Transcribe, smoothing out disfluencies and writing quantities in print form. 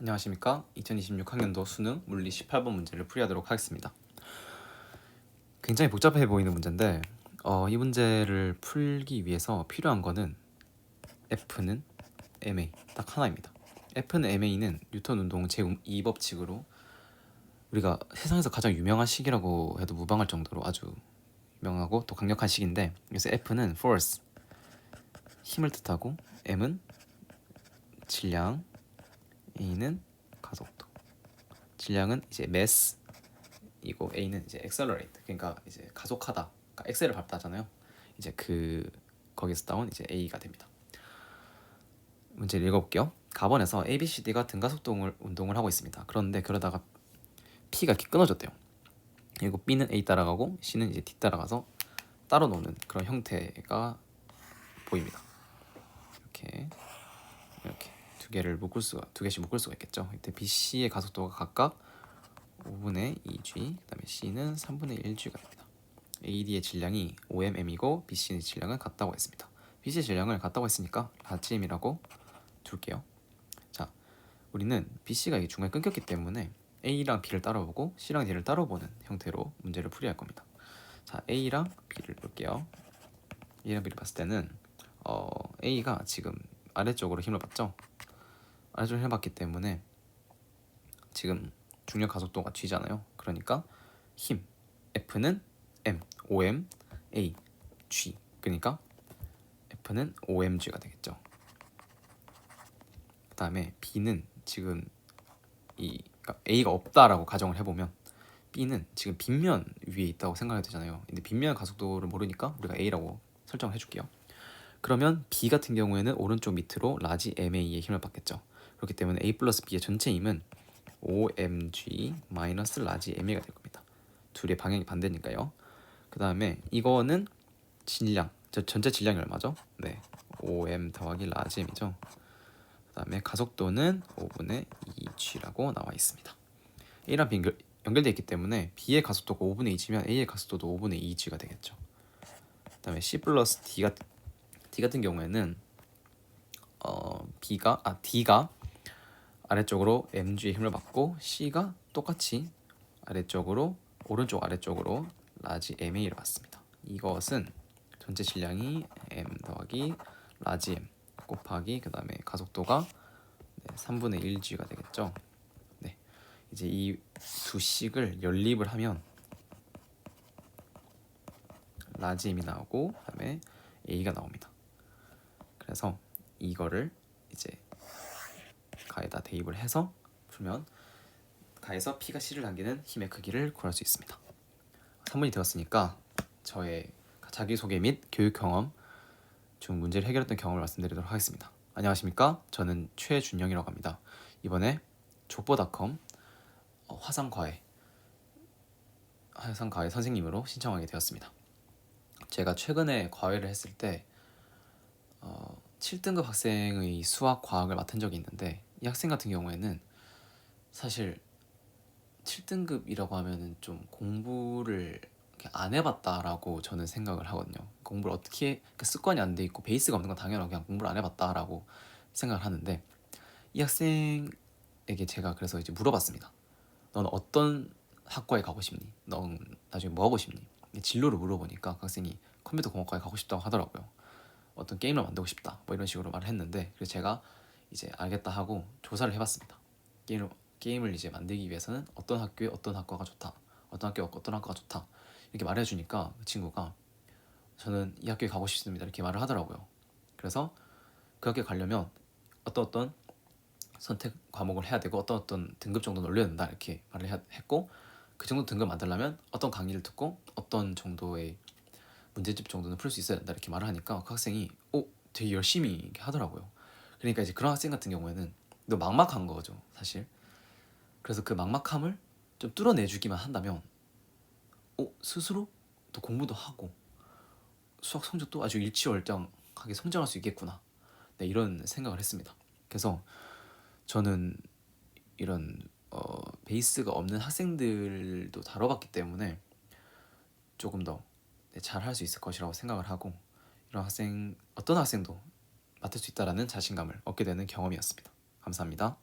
안녕하십니까. 2026학년도 수능 물리 18번 문제를 풀이하도록 하겠습니다. 굉장히 복잡해 보이는 문제인데 이 문제를 풀기 위해서 필요한 거는 F는 ma 딱 하나입니다. F는 ma는 뉴턴 운동 제2법칙으로 우리가 세상에서 가장 유명한 식이라고 해도 무방할 정도로 아주 유명하고 또 강력한 식인데, 그래서 F는 force 힘을 뜻하고, m은 질량, a는 가속도. 질량은 이제 mass 이고 a는 이제 accelerate, 그러니까 이제 가속하다, 그러니까 엑셀을 밟다잖아요. 이제 거기서 따온 이제 a가 됩니다. 문제를 읽어볼게요. 가번에서 A, B, C, D가 등가속 운동을 하고 있습니다. 그런데 그러다가 P가 이렇게 끊어졌대요. 그리고 B는 A 따라가고 C는 이제 D 따라가서 따로 노는 그런 형태가 보입니다. 이렇게 두 개씩 묶을 수가 있겠죠. 이때 B, C의 가속도가 각각 5분의 2g, 그다음에 C는 3분의 1g가 됩니다. AD의 질량이 5mm이고 BC의 질량은 같다고 했습니다. BC의 질량을 같다고 했으니까 라지엠이라고 둘게요. 자, 우리는 BC가 이 중간에 끊겼기 때문에 A랑 B를 따라보고 C랑 D를 따라보는 형태로 문제를 풀이할 겁니다. 자, A랑 B를 볼게요. A랑 B를 봤을 때는 A가 지금 아래쪽으로 힘을 받죠. 아래쪽으로 힘을 받기 때문에 지금 중력 가속도가 g잖아요. 그러니까 힘 F는 m, 5m, a, g. 그러니까 F는 5mg가 되겠죠. 그 다음에 B는 지금 그러니까 A가 없다라고 가정을 해보면 B는 지금 빗면 위에 있다고 생각해도 되잖아요. 근데 빗면 가속도를 모르니까 우리가 A라고 설정을 해줄게요. 그러면 B 같은 경우에는 오른쪽 밑으로 라지 MA의 힘을 받겠죠. 그렇기 때문에 A 플러스 B의 전체 힘은 5mg 마이너스 라지 MA가 될 겁니다. 둘의 방향이 반대니까요. 그 다음에 이거는 질량, 전체 질량이 얼마죠? 네, 5m 더하기 라지 M이죠. 그 다음에 가속도는 5분의 2g라고 나와 있습니다. A랑 B 연결되어 있기 때문에 B의 가속도가 5분의 2g면 A의 가속도도 5분의 2g가 되겠죠. 그 다음에 C 플러스 D 같은 경우에는 D가 아래쪽으로 mg의 힘을 받고 C가 똑같이 오른쪽 아래쪽으로 라지 ma를 받습니다. 이것은 전체 질량이 m 더하기 라지 m 곱하기 그 다음에 가속도가 3분의 1g가 되겠죠. 네, 이제 이 두 식을 연립을 하면 라지 m이 나오고 그 다음에 a가 나옵니다. 그래서 이거를 이제 가에다 대입을 해서 풀면 가에서 P가 C를 당기는 힘의 크기를 구할 수 있습니다. 3분이 되었으니까 저의 자기소개 및 교육 경험 중 문제를 해결했던 경험을 말씀드리도록 하겠습니다. 안녕하십니까? 저는 최준영이라고 합니다. 이번에 족보닷컴 화상과외 선생님으로 신청하게 되었습니다. 제가 최근에 과외를 했을 때 7등급 학생의 수학, 과학을 맡은 적이 있는데 이 학생 같은 경우에는 사실 7등급이라고 하면은 좀 공부를 안 해봤다라고 저는 생각을 하거든요. 공부를 어떻게 습관이 안 돼 있고 베이스가 없는 건 당연하고 그냥 공부를 안 해봤다라고 생각을 하는데, 이 학생에게 제가 그래서 이제 물어봤습니다. 넌 어떤 학과에 가고 싶니? 넌 나중에 뭐 하고 싶니? 진로를 물어보니까 그 학생이 컴퓨터 공학과에 가고 싶다고 하더라고요. 어떤 게임을 만들고 싶다 뭐 이런 식으로 말을 했는데, 그래서 제가 이제 알겠다 하고 조사를 해봤습니다. 게임을 이제 만들기 위해서는 어떤 학교에 어떤 학과가 좋다, 어떤 학교에 어떤 학과가 좋다 이렇게 말해주니까 그 친구가 저는 이 학교에 가고 싶습니다 이렇게 말을 하더라고요. 그래서 그 학교에 가려면 어떤 선택 과목을 해야 되고 어떤 등급 정도는 올려야 된다 이렇게 말을 했고, 그 정도 등급 만들려면 어떤 강의를 듣고 어떤 정도의 문제집 정도는 풀 수 있어야 된다 이렇게 말을 하니까 그 학생이 되게 열심히 이렇게 하더라고요. 그러니까 이제 그런 학생 같은 경우에는 너 막막한 거죠 사실. 그래서 그 막막함을 좀 뚫어내주기만 한다면 스스로 또 공부도 하고 수학 성적도 아주 일취월장하게 성장할 수 있겠구나, 네, 이런 생각을 했습니다. 그래서 저는 이런 베이스가 없는 학생들도 다뤄봤기 때문에 조금 더 잘할 수 있을 것이라고 생각을 하고, 이런 어떤 학생도 맡을 수 있다라는 자신감을 얻게 되는 경험이었습니다. 감사합니다.